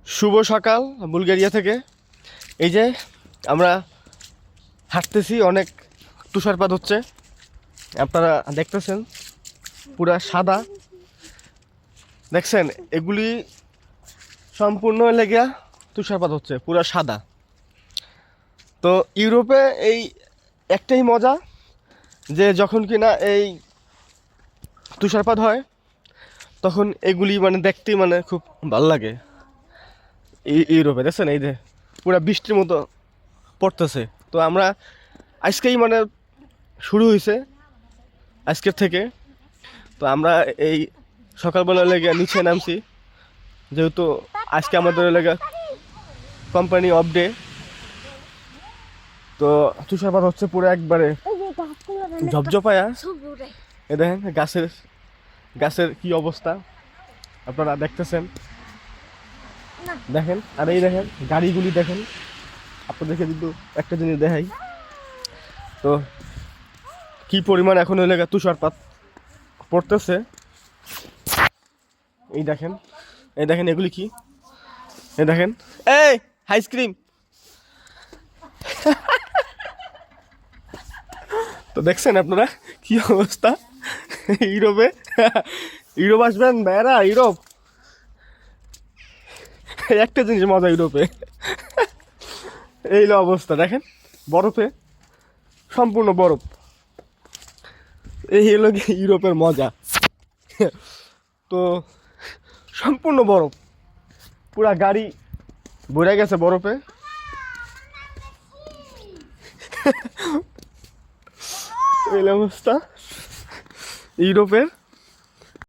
শুভ সকাল বুলগেরিয়া থেকে। এই যে আমরা হাঁটতেছি, অনেক তুষারপাত হচ্ছে, আপনারা দেখতেছেন পুরা সাদা। দেখছেন এগুলি সম্পূর্ণ লেগে তুষারপাত হচ্ছে, পুরা সাদা। তো ইউরোপে এই একটাই মজা যে যখন কিনা এই তুষারপাত হয় তখন এগুলি মানে দেখতেই মানে খুব ভালো লাগে। ইউরোপে দেখছেন এই যে পুরা বৃষ্টির মতো পড়তেছে। তো আমরা আজকেই মানে শুরু হয়েছে আজকের থেকে। তো আমরা এই সকালবেলা লেগে নিচে নামছি, যেহেতু আজকে আমাদের লেগে কোম্পানি অফ ডে। তো তুষারপাত হচ্ছে পুরো একবারে ঝপঝপায়া। এ দেখেন গাছের কি অবস্থা আপনারা দেখতেছেন, দেখেন। আর এই দেখেন গাড়িগুলি দেখেন, আপনাদেরকে কিন্তু একটা জিনিস দেখাই। তো কি পরিমাণ এখন এলাকা তুষারপাত পড়তেছে, এই দেখেন। এই দেখেন এগুলি কি, এই দেখেন, এই আইসক্রিম। তো দেখছেন আপনারা কি অবস্থা ইউরোপে। ইউরোপ আসবেন ভাইয়ারা, ইউরোপ একটা জিনিস মজা ইউরোপে, এই অবস্থা দেখেন, বরফে সম্পূর্ণ বরফ। এই হলো ইউরোপের মজা। তো সম্পূর্ণ বরফ, পুরা গাড়ি ভরে গেছে বরফে। এই অবস্থা ইউরোপের।